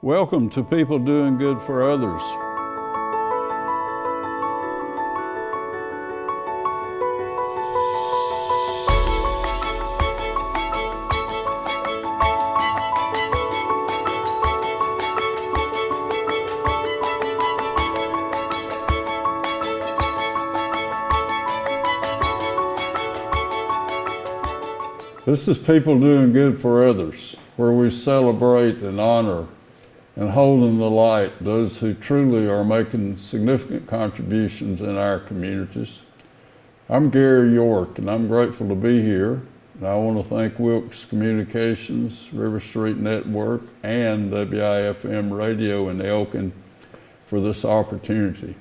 Welcome to People Doing Good for Others. This is People Doing Good for Others, where we celebrate and honor and hold in the light those who truly are making significant contributions in our communities. I'm Gary York, and I'm grateful to be here. And I want to thank Wilkes Communications, River Street Network, and WIFM Radio in Elkin for this opportunity.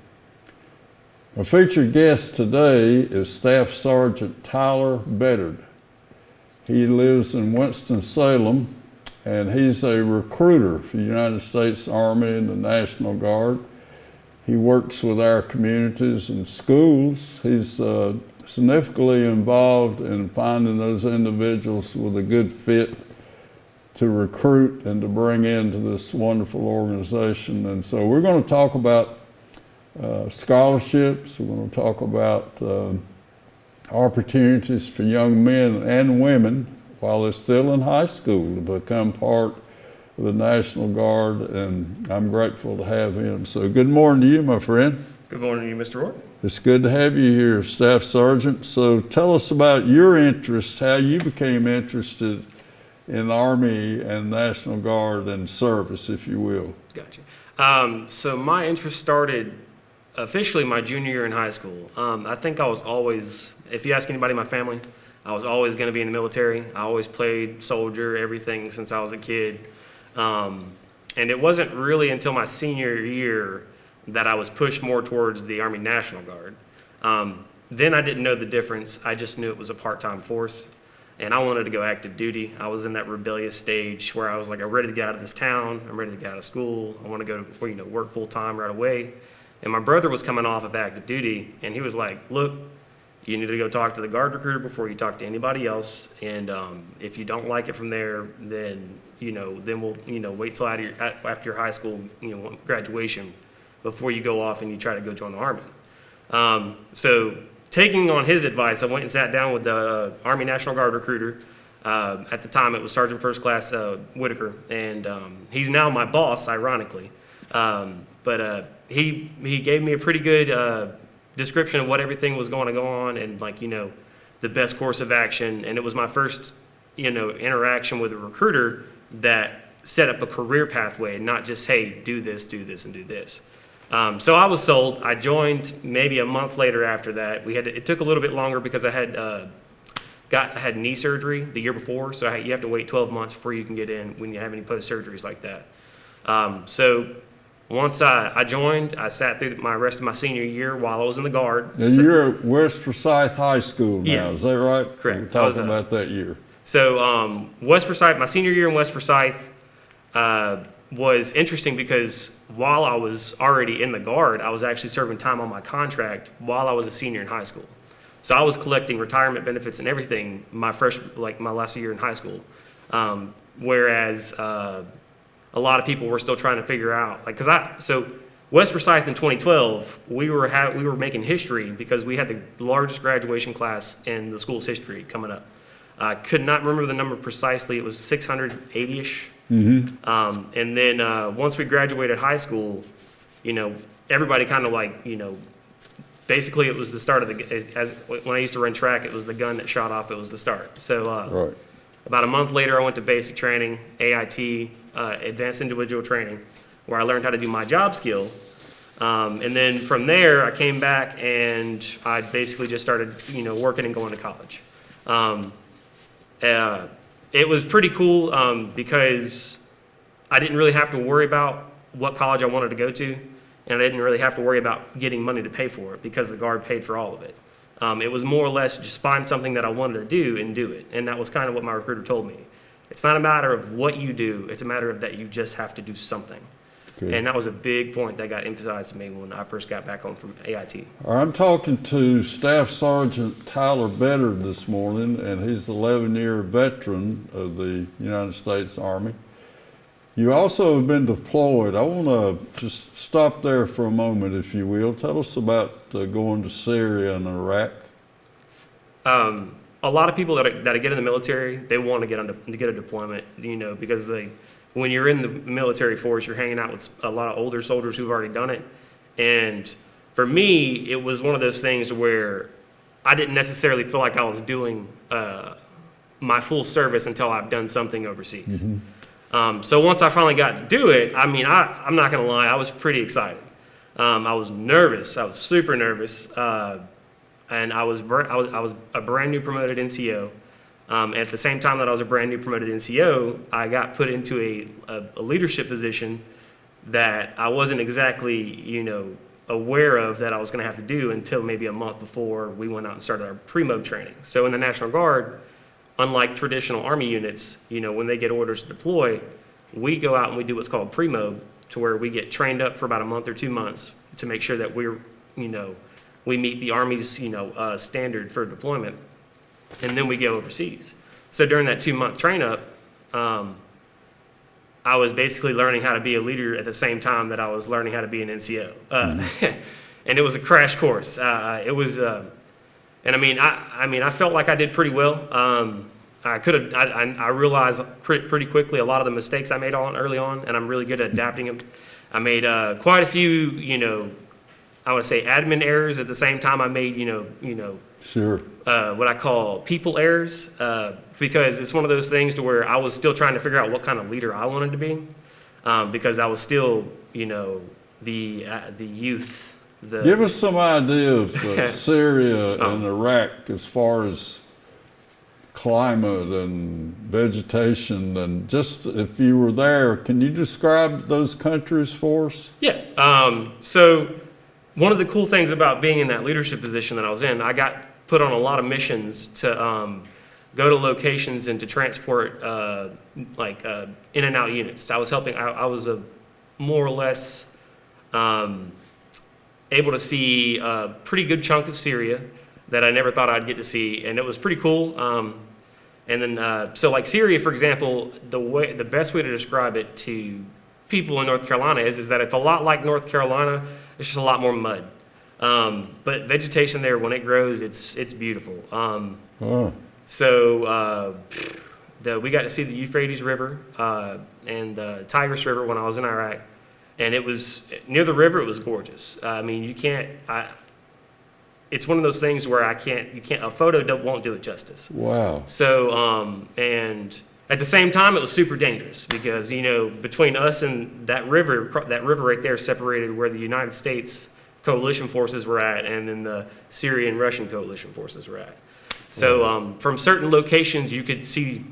A featured guest today is Staff Sergeant Tyler Beddard. He lives in Winston-Salem, and he's a recruiter for the United States Army and the National Guard. He works with our communities and schools. He's significantly involved in finding those individuals with a good fit to recruit and to bring into this wonderful organization. And so we're going to talk about scholarships. We're going to talk about opportunities for young men and women while they're still in high school to become part of the National Guard, and I'm grateful to have him. So good morning to you, my friend. Good morning to you, Mr. Roy. It's good to have you here, Staff Sergeant. So tell us about your interests, how you became interested in Army and National Guard and service, if you will. Gotcha. So my interest started officially my junior year in high school. I think I was always, if you ask anybody in my family, I was always going to be in the military. I always played soldier, everything since I was a kid. And it wasn't really until my senior year that I was pushed more towards the Army National Guard. Then I didn't know the difference. I just knew it was a part-time force, and I wanted to go active duty. I was in that rebellious stage where I was like, I'm ready to get out of this town. I'm ready to get out of school. I want to go, work full-time right away. And my brother was coming off of active duty, and he was like, look, you need to go talk to the guard recruiter before you talk to anybody else. And if you don't like it from there, then we'll wait till after your high school graduation before you go off and you try to go join the Army. So taking on his advice, I went and sat down with the Army National Guard recruiter. At the time, it was Sergeant First Class Whitaker, and he's now my boss, ironically. But he gave me a pretty good description of what everything was going to go on, and the best course of action. And it was my first interaction with a recruiter that set up a career pathway, not just, hey, do this, and do this. So I was sold. I joined maybe a month later after that. It took a little bit longer because I had knee surgery the year before, so you have to wait 12 months before you can get in when you have any post surgeries like that. So once I joined, I sat through the rest of my senior year while I was in the Guard. And you're at West Forsyth High School now, yeah, is that right? Correct. We're talking about that year. So West Forsyth, my senior year in West Forsyth was interesting because while I was already in the Guard, I was actually serving time on my contract while I was a senior in high school. So I was collecting retirement benefits and everything my last year in high school. Whereas a lot of people were still trying to figure out, so West Forsyth in 2012, we were making history because we had the largest graduation class in the school's history coming up. I could not remember the number precisely. It was 680-ish. Mm-hmm. And then once we graduated high school, everybody kind of basically it was the start of when I used to run track, it was the gun that shot off. It was the start. So right. About a month later, I went to basic training, AIT, advanced individual training, where I learned how to do my job skill. And then from there, I came back and I basically just started, working and going to college. It was pretty cool because I didn't really have to worry about what college I wanted to go to, and I didn't really have to worry about getting money to pay for it because the Guard paid for all of it. It was more or less just find something that I wanted to do and do it, and that was kind of what my recruiter told me. It's not a matter of what you do, it's a matter of that you just have to do something. Okay. And that was a big point that got emphasized to me when I first got back home from AIT. I'm talking to Staff Sergeant Tyler Beddard this morning, and he's the 11-year veteran of the United States Army. You also have been deployed. I want to just stop there for a moment, if you will. Tell us about going to Syria and Iraq. A lot of people that get in the military, they want to get a deployment, because when you're in the military force, you're hanging out with a lot of older soldiers who've already done it. And for me, it was one of those things where I didn't necessarily feel like I was doing my full service until I've done something overseas. Mm-hmm. So once I finally got to do it, I'm not going to lie, I was pretty excited. I was nervous. I was super nervous. And I was a brand new promoted NCO. At the same time that I was a brand new promoted NCO, I got put into a leadership position that I wasn't exactly, aware of that I was going to have to do until maybe a month before we went out and started our pre-mob training. So in the National Guard, unlike traditional Army units, when they get orders to deploy, we go out and we do what's called pre-mob, to where we get trained up for about a month or 2 months to make sure that we meet the Army's, standard for deployment, and then we go overseas. So during that 2-month train up, I was basically learning how to be a leader at the same time that I was learning how to be an NCO. And it was a crash course. I felt like I did pretty well. I realized pretty quickly a lot of the mistakes I made early on, and I'm really good at adapting them. I made quite a few, I would say admin errors. At the same time, I made, Sure. What I call people errors, because it's one of those things to where I was still trying to figure out what kind of leader I wanted to be, because I was still, the youth. Give us some idea of Syria and Iraq as far as climate and vegetation, and just if you were there, can you describe those countries for us? Yeah. So one of the cool things about being in that leadership position that I was in, I got put on a lot of missions to go to locations and to transport in and out units. I was helping. I was a more or less able to see a pretty good chunk of Syria that I never thought I'd get to see, and it was pretty cool. And then so like Syria, for example, the best way to describe it to people in North Carolina is that it's a lot like North Carolina. It's just a lot more mud. But vegetation there, when it grows, it's beautiful. So we got to see the Euphrates River and the Tigris River when I was in Iraq, and it was near the river. It was gorgeous. It's one of those things where a photo won't do it justice. Wow. So and at the same time, it was super dangerous because, between us and that river right there separated where the United States coalition forces were at and then the Syrian Russian coalition forces were at. So from certain locations, you could see,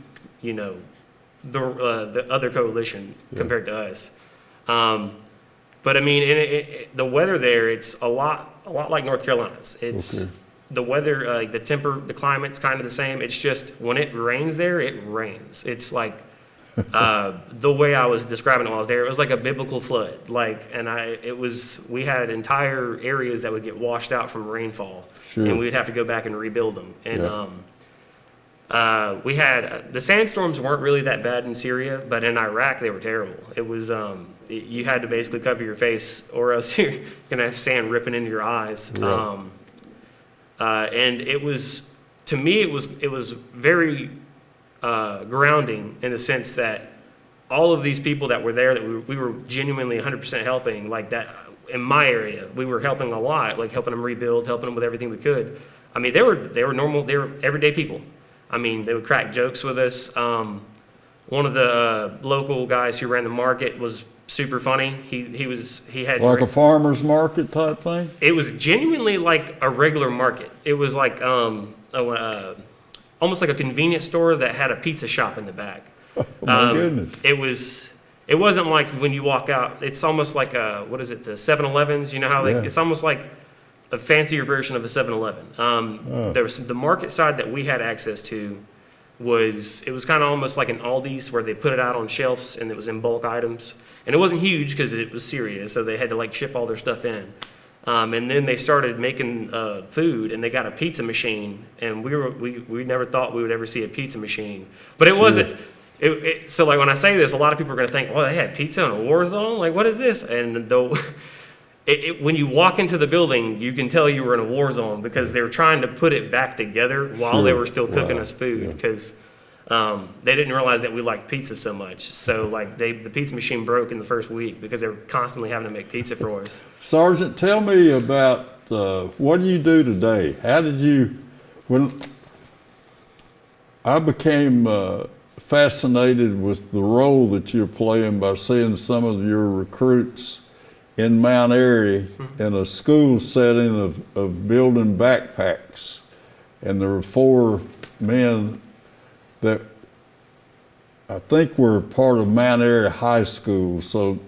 the other coalition compared to us. But the weather there, it's a lot like North Carolina's. It's the weather, the climate's kind of the same. It's just when it rains there, it rains. It's like the way I was describing it while I was there, it was like a biblical flood. We had entire areas that would get washed out from rainfall, and we would have to go back and rebuild them. And we had the sandstorms weren't really that bad in Syria, but in Iraq they were terrible. It was you had to basically cover your face, or else you're gonna have sand ripping into your eyes. Right. And it was, to me, it was very grounding in the sense that all of these people that were there, that we were genuinely 100% helping, like that in my area, we were helping a lot, like helping them rebuild, helping them with everything we could. They were normal, they were everyday people. They would crack jokes with us. One of the local guys who ran the market was super funny. He had like a farmer's market type thing. It was genuinely like a regular market. It was like almost like a convenience store that had a pizza shop in the back. Oh my goodness! It wasn't like when you walk out. It's almost like the 7-Elevens. You know how it's almost like a fancier version of a 7-Eleven. There was the market side that we had access to. It was kind of almost like an Aldi's where they put it out on shelves and it was in bulk items. And it wasn't huge because it was Syria, so they had to ship all their stuff in. And then they started making food, and they got a pizza machine. And we never thought we would ever see a pizza machine, but it wasn't. So like when I say this, a lot of people are going to think, well, they had pizza in a war zone? Like, what is this? And though, when you walk into the building, you can tell you were in a war zone because they were trying to put it back together while they were still cooking us food because they didn't realize that we liked pizza so much. So like the pizza machine broke in the first week because they were constantly having to make pizza for us. Sergeant, tell me about what do you do today? How did you, when I became fascinated with the role that you're playing by seeing some of your recruits in Mount Airy in a school setting of building backpacks. And there were 4 men that I think were part of Mount Airy High School. So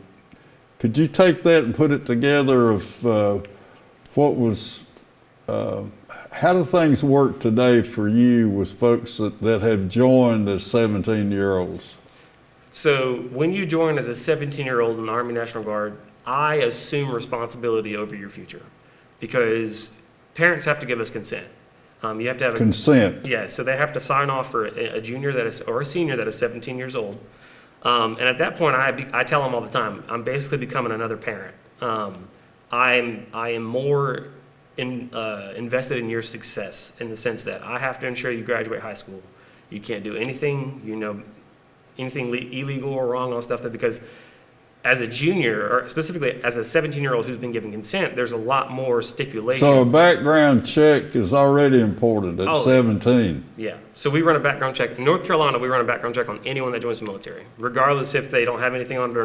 could you take that and put it together of what was, how do things work today for you with folks that have joined as 17-year-olds? So when you join as a 17-year-old in the Army National Guard, I assume responsibility over your future because parents have to give us consent. You have to have consent. Yeah, so they have to sign off for a junior that is or a senior that is 17 years old. And at that point, I tell them all the time, I'm basically becoming another parent. I am more invested in your success in the sense that I have to ensure you graduate high school. You can't do anything, anything illegal or wrong on stuff because as a junior, or specifically as a 17-year-old who's been given consent, there's a lot more stipulation. So a background check is already important at 17. Yeah. So we run a background check. In North Carolina, we run a background check on anyone that joins the military, regardless if they don't have anything on it or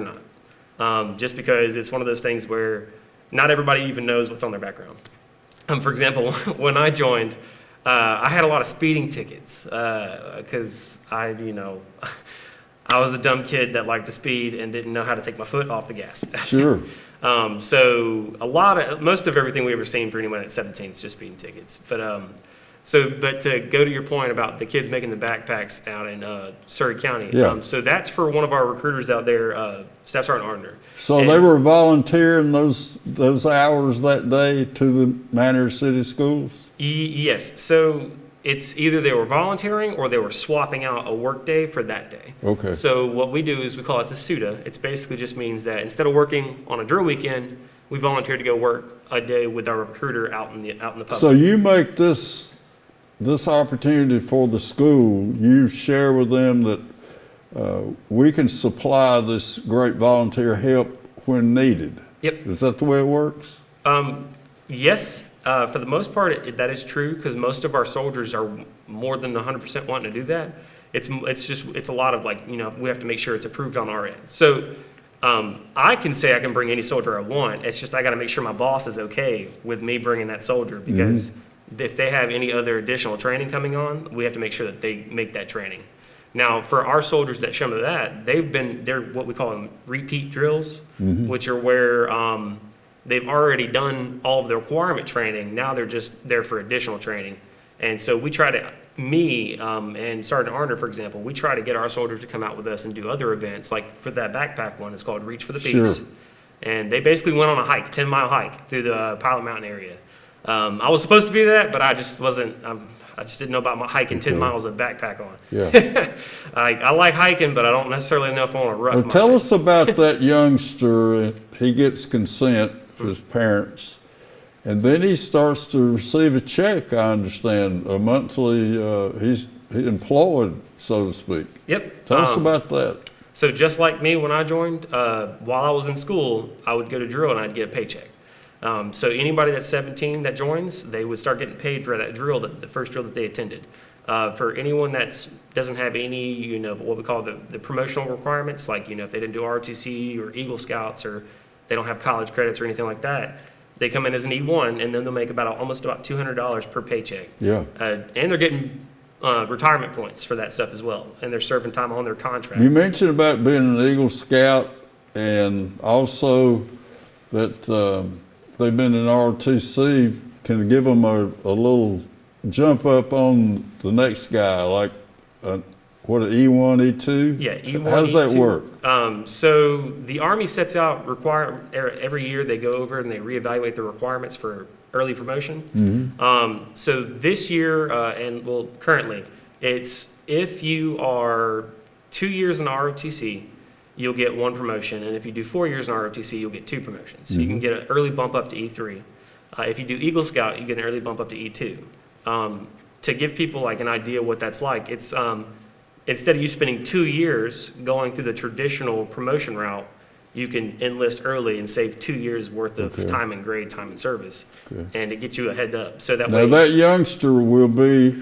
not. Just because it's one of those things where not everybody even knows what's on their background. For example, when I joined, I had a lot of speeding tickets because I was a dumb kid that liked to speed and didn't know how to take my foot off the gas. Sure. So most of everything we ever seen for anyone at 17 is just speeding tickets. But to go to your point about the kids making the backpacks out in Surrey County. Yeah. So that's for one of our recruiters out there, Staff Sergeant Tyler Beddard. So they were volunteering those hours that day to the Manor City schools? Yes. So it's either they were volunteering or they were swapping out a work day for that day. Okay. So what we do is we call it a SUTA. It basically just means that instead of working on a drill weekend, we volunteer to go work a day with our recruiter out in the public. So you make this opportunity for the school, you share with them that we can supply this great volunteer help when needed. Yep. Is that the way it works? Yes. For the most part, that is true because most of our soldiers are more than 100% wanting to do that. It's a lot of we have to make sure it's approved on our end. So I can say I can bring any soldier I want. It's just I got to make sure my boss is okay with me bringing that soldier because if they have any other additional training coming on, we have to make sure that they make that training. Now, for our soldiers that show me that, they're what we call them repeat drills, which are where they've already done all of the requirement training. Now they're just there for additional training. And so we try to, and Sergeant Arner, for example, we try to get our soldiers to come out with us and do other events. Like for that backpack one, it's called Reach for the Peaks. Sure. And they basically went on a hike, 10-mile hike through the Pilot Mountain area. I was supposed to be that, but I just wasn't, I just didn't know about my hiking 10 miles of backpack on. Yeah. I like hiking, but I don't necessarily know if I want to rut. Well, tell us about that youngster. He gets consent from his parents, and then he starts to receive a check, I understand, a monthly, he's employed, so to speak. Yep. Tell us about that. So just like me when I joined, while I was in school, I would go to drill and I'd get a paycheck. So anybody that's 17 that joins, they would start getting paid for that drill, the first drill that they attended. For anyone that doesn't have any, what we call the promotional requirements, like, if they didn't do ROTC or Eagle Scouts or they don't have college credits or anything like that, they come in as an E1 and then they'll make almost about $200 per paycheck. Yeah. And they're getting retirement points for that stuff as well, and they're serving time on their contract. You mentioned about being an Eagle Scout and also that they've been in ROTC. Can give them a little jump up on the next guy, like what, an E1, E2? Yeah, E1, How does that E2. work? So the Army sets out every year they go over and they reevaluate the requirements for early promotion. So this year, currently, it's if you are 2 years in ROTC, you'll get 1 promotion, and if you do 4 years in ROTC, you'll get 2 promotions. So you can get an early bump up to E3. If you do Eagle Scout, you get an early bump up to E2. To give people like an idea what that's like, it's instead of you spending 2 years going through the traditional promotion route, you can enlist early and save 2 years worth of time and grade, time and service, and it gets you a head up. So that now way, that youngster will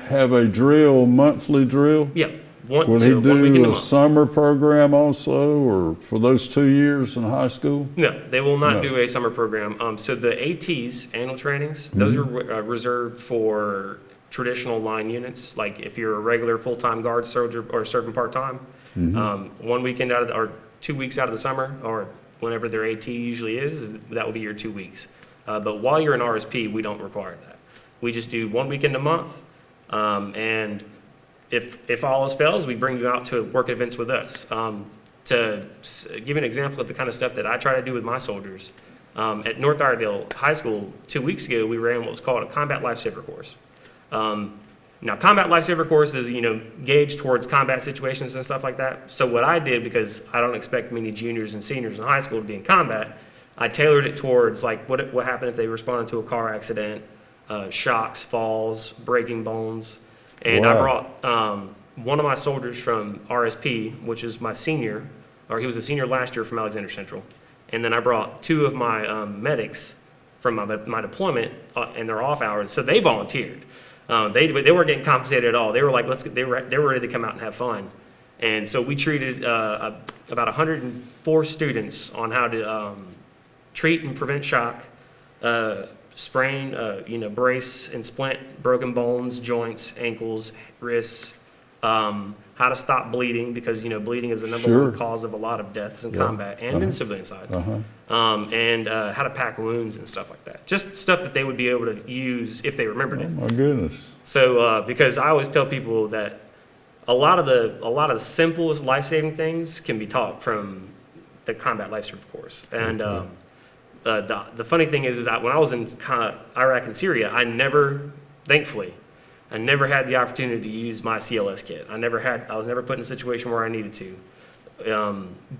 have a drill, monthly drill? yeah. Will he 1 weekend a do a month. summer program also, or for those 2 years in high school? No, they will not No. do a summer program. So the ATs, annual trainings, those are reserved for traditional line units. Like if you're a regular full-time guard soldier or serving part-time, 1 weekend out of or 2 weeks out of the summer, or whenever their AT usually is, that will be your 2 weeks. But while you're in RSP, we don't require that. We just do 1 weekend a month, and if all else fails, we bring you out to work events with us. To give you an example of the kind of stuff that I try to do with my soldiers, at North Iredale High School 2 weeks ago, we ran what was called a combat lifesaver course. Now, combat lifesaver course is, gauged towards combat situations and stuff like that. So what I did, because I don't expect many juniors and seniors in high school to be in combat, I tailored it towards like what happened if they responded to a car accident, shocks, falls, breaking bones. And I brought one of my soldiers from RSP, which is my senior, or he was a senior last year from Alexander Central. And then I brought 2 of my medics from my deployment and their off hours, so they volunteered. They weren't getting compensated at all. They were like, they were ready to come out and have fun. And so we treated about 104 students on how to treat and prevent shock, sprain, brace and splint broken bones, joints, ankles, wrists, how to stop bleeding, because bleeding is the number 1 cause of a lot of deaths in combat and in civilian side, and how to pack wounds and stuff like that. Just stuff that they would be able to use if they remembered it. Oh my goodness! So because I always tell people that a lot of the simplest life-saving things can be taught from the combat lifesaver course. And the funny thing is that when I was in Iraq and Syria, thankfully, I never had the opportunity to use my CLS kit. I was never put in a situation where I needed to.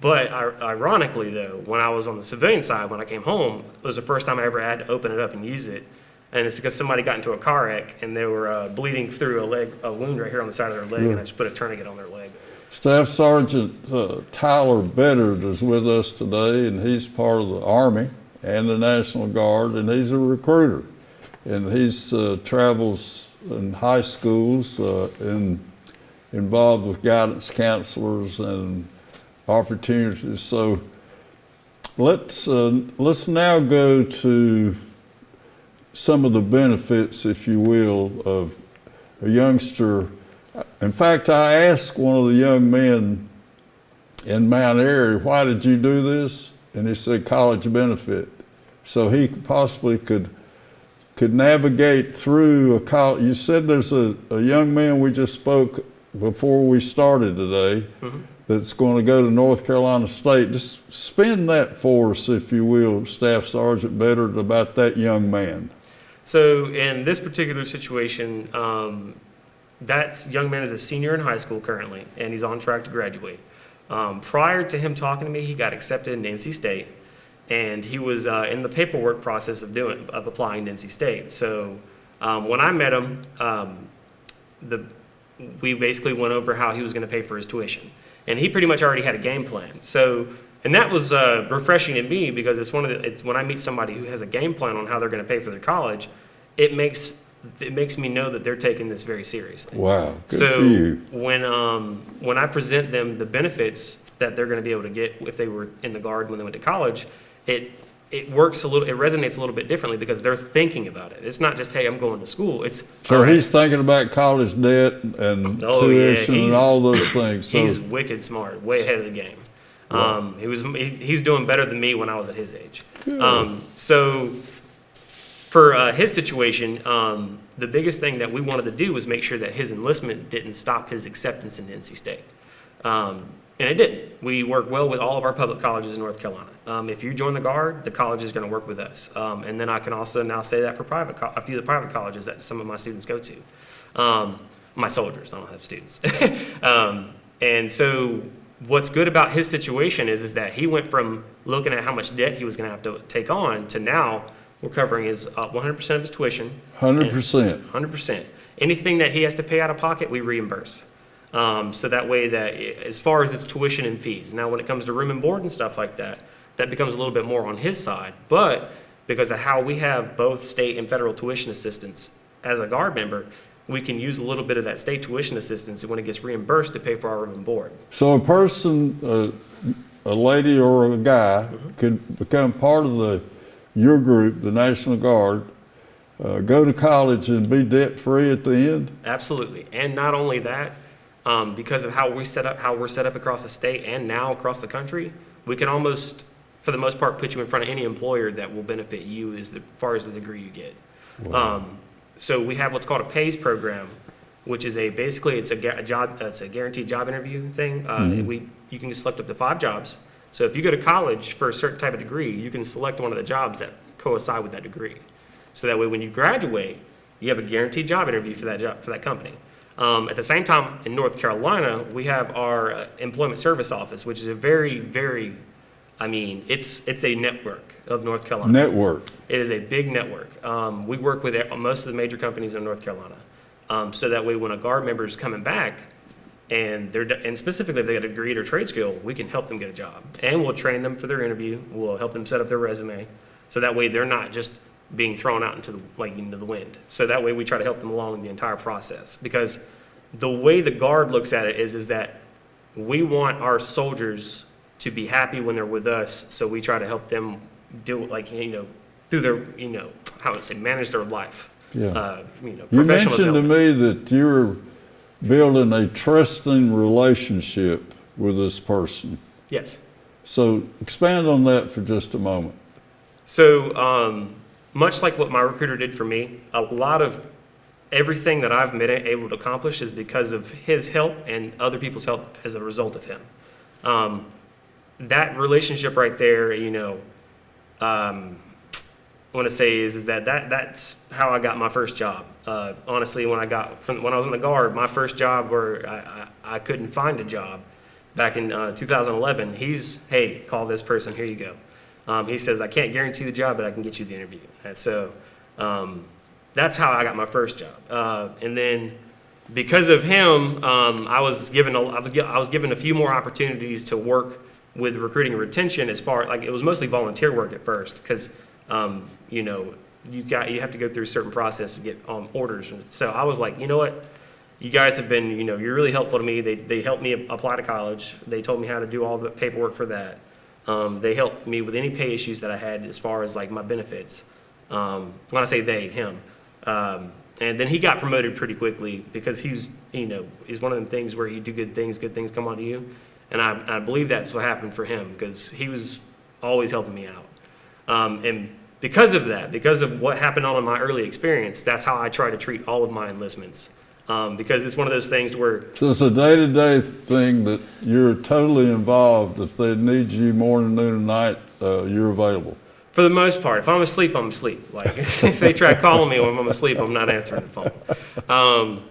But ironically though, when I was on the civilian side, when I came home, it was the first time I ever had to open it up and use it. And it's because somebody got into a car wreck and they were bleeding through a wound right here on the side of their leg, and I just put a tourniquet on their leg. Staff Sergeant Tyler Beddard is with us today, and he's part of the Army and the National Guard, and he's a recruiter. And he's travels in high schools involved with guidance counselors and opportunities. So let's now go to some of the benefits, if you will, of a youngster. In fact, I asked one of the young men in Mount Airy, why did you do this? And he said, college benefit. So he possibly could navigate through a college. You said there's a young man we just spoke before we started today that's going to go to North Carolina State. Just spin that for us, if you will, Staff Sergeant Beddard, about that young man. So in this particular situation, that young man is a senior in high school currently, and he's on track to graduate. Prior to him talking to me, he got accepted into NC State, and he was in the paperwork process of applying to NC State. So when I met him, we basically went over how he was going to pay for his tuition, and he pretty much already had a game plan. So, and that was refreshing to me, because it's when I meet somebody who has a game plan on how they're going to pay for their college, it makes me know that they're taking this very seriously. Wow, good for you. When I present them the benefits that they're going to be able to get if they were in the Guard when they went to college, it resonates a little bit differently, because they're thinking about it. It's not just, hey, I'm going to school. It's so he's thinking about college debt and tuition and all those things. So he's wicked smart, way ahead of the game. Wow. He's doing better than me when I was at his age. So for his situation, the biggest thing that we wanted to do was make sure that his enlistment didn't stop his acceptance into NC State. And it didn't. We work well with all of our public colleges in North Carolina. If you join the Guard, the college is going to work with us. And then I can also now say that for a few of the private colleges that some of my students go to. My soldiers, I don't have students. And so what's good about his situation is that he went from looking at how much debt he was going to have to take on to now we're covering his 100% of his tuition. 100%. 100%. Anything that he has to pay out of pocket, we reimburse. So that way that as far as its tuition and fees. Now when it comes to room and board and stuff like that, that becomes a little bit more on his side. But because of how we have both state and federal tuition assistance as a Guard member, we can use a little bit of that state tuition assistance when it gets reimbursed to pay for our room and board. So a person, a lady or a guy, could become part of your group, the National Guard, go to college and be debt-free at the end? Absolutely. And not only that, because of how we're set up across the state and now across the country, we can almost, for the most part, put you in front of any employer that will benefit you as far as the degree you get. Wow. So we have what's called a PAYS program, which is basically it's a guaranteed job interview thing. You can select up to 5 jobs. So if you go to college for a certain type of degree, you can select one of the jobs that coincide with that degree. So that way, when you graduate, you have a guaranteed job interview for that company. At the same time, in North Carolina, we have our Employment Service Office, which is a very, very, it's a network of North Carolina. Network. It is a big network. We work with most of the major companies in North Carolina. So that way, when a Guard member is coming back, and specifically if they got a degree or trade skill, we can help them get a job. And we'll train them for their interview. We'll help them set up their resume. So that way, they're not just being thrown out into the wind. So that way we try to help them along the entire process. Because the way the Guard looks at it is that we want our soldiers to be happy when they're with us, so we try to help them do through their, manage their life. Yeah. You mentioned to me that you're building a trusting relationship with this person. Yes. So expand on that for just a moment. So, much like what my recruiter did for me, a lot of everything that I've been able to accomplish is because of his help and other people's help as a result of him. That relationship right there, I want to say is that's how I got my first job. Honestly, when I was in the Guard, my first job where I couldn't find a job back in 2011, hey, call this person, here you go. He says, I can't guarantee the job, but I can get you the interview. And so that's how I got my first job. And then because of him, I was given a few more opportunities to work with recruiting and retention it was mostly volunteer work at first because, you have to go through a certain process to get orders. And so I was like, you know what? You guys have been, you're really helpful to me. They helped me apply to college. They told me how to do all the paperwork for that. They helped me with any pay issues that I had as far as my benefits. When I say they, him. And then he got promoted pretty quickly because he's one of them things where you do good things come onto you. And I believe that's what happened for him because he was always helping me out. And because of that, because of what happened in my early experience, that's how I try to treat all of my enlistments. Because it's one of those things where... So it's a day-to-day thing that you're totally involved. If they need you morning, noon, and night, you're available. For the most part. If I'm asleep, I'm asleep. If they try calling me when I'm asleep, I'm not answering the phone.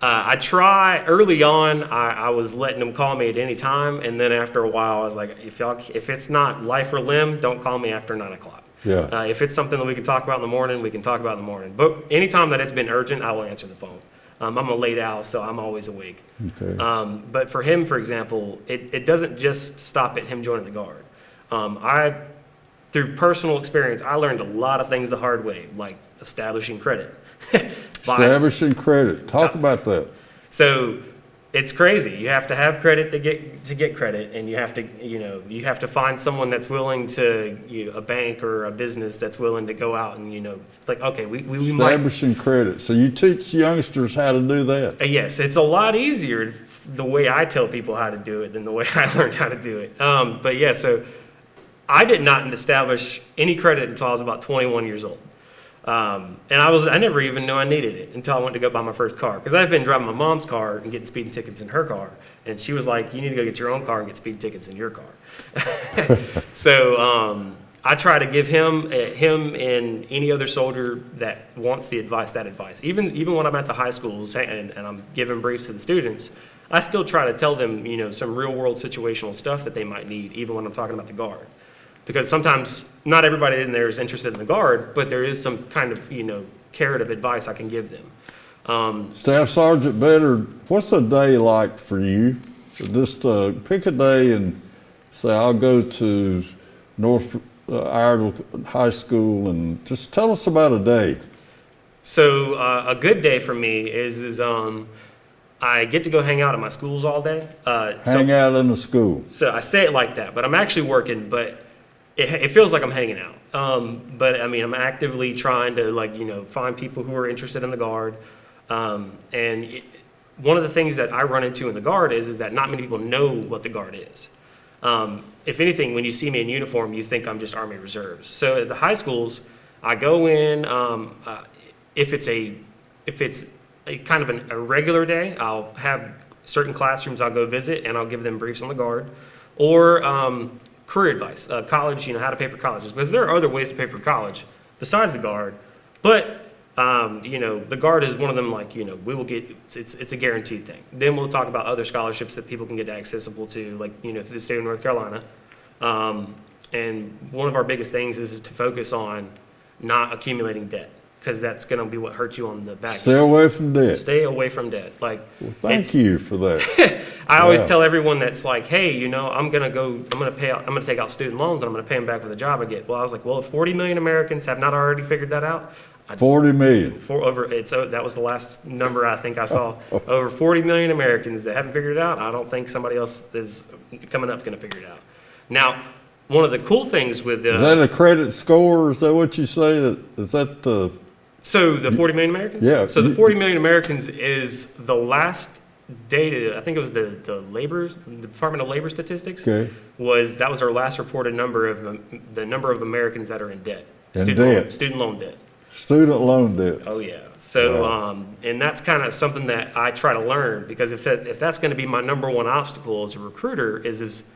I try, early on, I was letting them call me at any time, and then after a while, I was like, if it's not life or limb, don't call me after 9 o'clock. Yeah. If it's something that we can talk about in the morning, we can talk about in the morning. But anytime that it's been urgent, I will answer the phone. I'm a late owl, so I'm always awake. Okay. But for him, for example, it doesn't just stop at him joining the Guard. Through personal experience, I learned a lot of things the hard way, like establishing credit. Establishing credit. Talk about that. So it's crazy. You have to have credit to get credit, and you have to find someone that's willing to, a bank or a business that's willing to go out and okay, we establishing credit. So you teach youngsters how to do that. Yes, it's a lot easier the way I tell people how to do it than the way I learned how to do it. But yeah, so I did not establish any credit until I was about 21 years old. And I never even knew I needed it until I went to go buy my first car. Because I've been driving my mom's car and getting speeding tickets in her car. And she was like, you need to go get your own car and get speeding tickets in your car. So I try to give him and any other soldier that wants the advice, that advice. Even when I'm at the high schools and I'm giving briefs to the students, I still try to tell them, some real world situational stuff that they might need, even when I'm talking about the Guard. Because sometimes not everybody in there is interested in the Guard, but there is some kind of, carrot of advice I can give them. Staff Sergeant Beddard, what's a day like for you? Just pick a day and say, I'll go to North Iredell High School, and just tell us about a day. So a good day for me is I get to go hang out at my schools all day. Hang out in the school. So I say it like that, but I'm actually working, but it feels like I'm hanging out. But I mean, I'm actively trying to find people who are interested in the Guard. One of the things that I run into in the Guard is that not many people know what the Guard is. If anything, when you see me in uniform, you think I'm just Army Reserves. So at the high schools, I go in. If it's a kind of a regular day, I'll have certain classrooms I'll go visit, and I'll give them briefs on the Guard, or career advice, college, how to pay for colleges, because there are other ways to pay for college besides the Guard. But the Guard is one of them. We will get it's a guaranteed thing. Then we'll talk about other scholarships that people can get accessible to, through the state of North Carolina. And one of our biggest things is to focus on not accumulating debt, because that's going to be what hurts you on the back. Stay away from debt. Stay away from debt. Thank you for that. I always tell everyone that's like, hey, I'm going to take out student loans and I'm going to pay them back with a job I get. Well, I was like, well, if 40 million Americans have not already figured that out, 40 million. That was the last number I think I saw. Over 40 million Americans that haven't figured it out. I don't think somebody else is coming up going to figure it out. Now, one of the cool things with is that a credit score? Is that what you say? Is that the? So the 40 million Americans? Yeah. So the 40 million Americans is the last data. I think it was the Department of Labor Statistics. Okay. That was our last reported number of the number of Americans that are in debt. Student loan debt. Student loan debt. Oh yeah. So and that's kind of something that I try to learn, because if that's going to be my number one obstacle as a recruiter is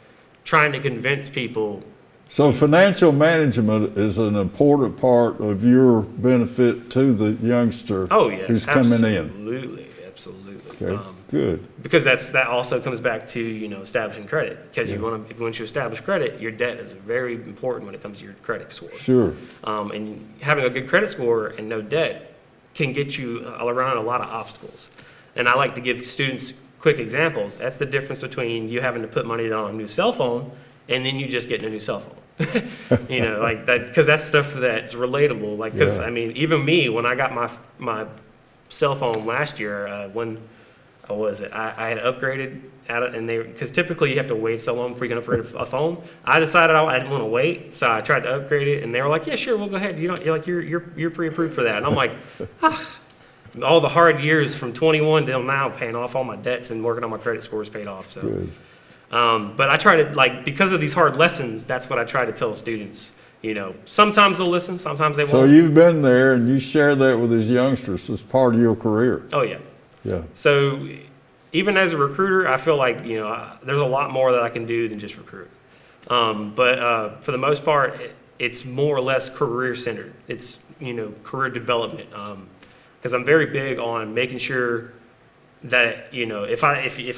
trying to convince people. So financial management is an important part of your benefit to the youngster. Oh yes, who's coming in. Absolutely. Okay. Good. Because that also comes back to establishing credit. Because once you establish credit, your debt is very important when it comes to your credit score. Sure. And having a good credit score and no debt can get you around a lot of obstacles. And I like to give students quick examples. That's the difference between you having to put money on a new cell phone and then you just getting a new cell phone. Like that, because that's stuff that's relatable. Because I mean, even me, when I got my cell phone last year, when was it? I had upgraded because typically you have to wait so long before you can upgrade a phone. I decided I didn't want to wait, so I tried to upgrade it, and they were like, "Yeah, sure, we'll go ahead. You're pre-approved for that." And I'm like, all the hard years from 21 till now, paying off all my debts and working on my credit scores paid off. So, good. But I try to because of these hard lessons, that's what I try to tell students. Sometimes they'll listen, sometimes they won't. So you've been there and you share that with these youngsters as part of your career. Oh yeah. Yeah. So even as a recruiter, I feel like, there's a lot more that I can do than just recruit. But for the most part, it's more or less career centered. It's, career development. Because I'm very big on making sure that, if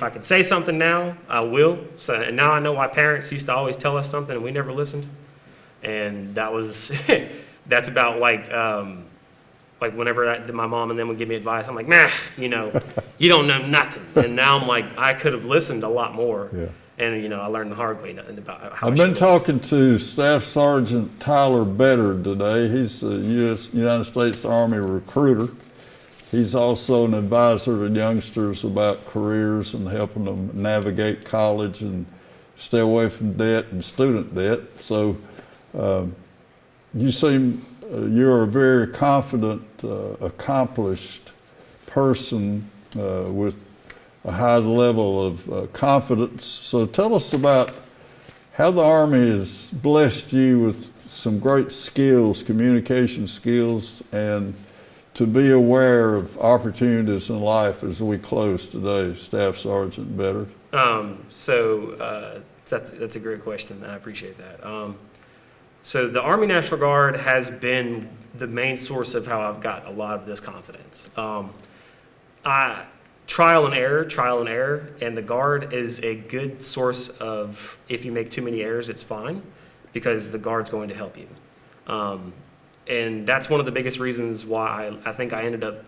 I could say something now, I will. So, and now I know why parents used to always tell us something and we never listened. And that's about like whenever my mom and them would give me advice, I'm like, man, you don't know nothing. And now I'm like, I could have listened a lot more. Yeah. And, I learned the hard way about how I've been talking to Staff Sergeant Tyler Beddard today. He's a United States Army recruiter. He's also an advisor to youngsters about careers and helping them navigate college and stay away from debt and student debt. So you seem you're a very confident, accomplished person with a high level of confidence. So tell us about how the Army has blessed you with some great skills, communication skills, and to be aware of opportunities in life as we close today, Staff Sergeant Beddard. So that's a great question, and I appreciate that. So the Army National Guard has been the main source of how I've got a lot of this confidence. Trial and error, and the Guard is a good source of, if you make too many errors, it's fine, because the Guard's going to help you. And that's one of the biggest reasons why I think I ended up,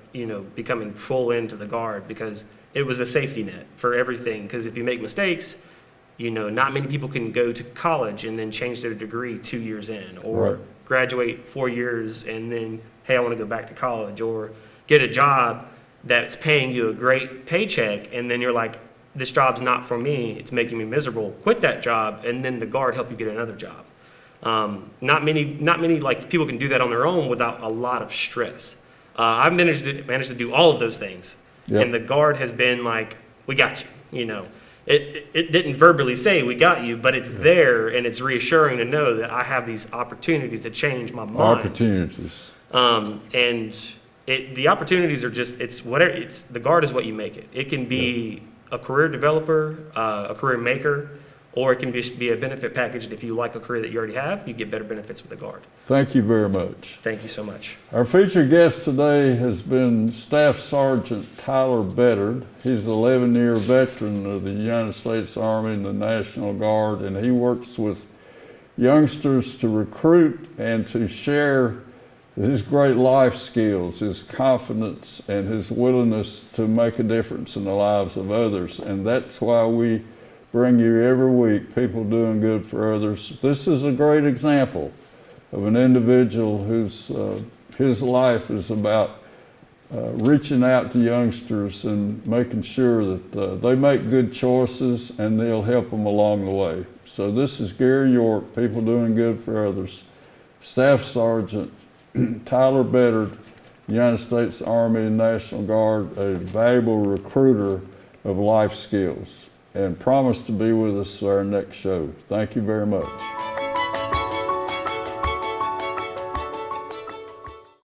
becoming full into the Guard, because it was a safety net for everything. Because if you make mistakes, not many people can go to college and then change their degree 2 years in, or Right. graduate 4 years and then, hey, I want to go back to college, or get a job that's paying you a great paycheck, and then you're like, this job's not for me, it's making me miserable. Quit that job, and then the Guard help you get another job. Not many like people can do that on their own without a lot of stress. I've managed to do all of those things, Yep. and the Guard has been like, we got you. It didn't verbally say we got you, but it's there, and it's reassuring to know that I have these opportunities to change my mind. Opportunities. The opportunities are just, the Guard is what you make it. It can be a career developer, a career maker, or it can just be a benefit package. And if you like a career that you already have, you get better benefits with the Guard. Thank you very much. Thank you so much. Our featured guest today has been Staff Sergeant Tyler Beddard. He's an 11-year veteran of the United States Army and the National Guard, and he works with youngsters to recruit and to share his great life skills, his confidence, and his willingness to make a difference in the lives of others. And that's why we bring you every week people doing good for others. This is a great example of an individual whose his life is about reaching out to youngsters and making sure that they make good choices, and they'll help them along the way. So this is Gary York, people doing good for others. Staff Sergeant Tyler Beddard, United States Army and National Guard, a valuable recruiter of life skills, and promise to be with us for our next show. Thank you very much.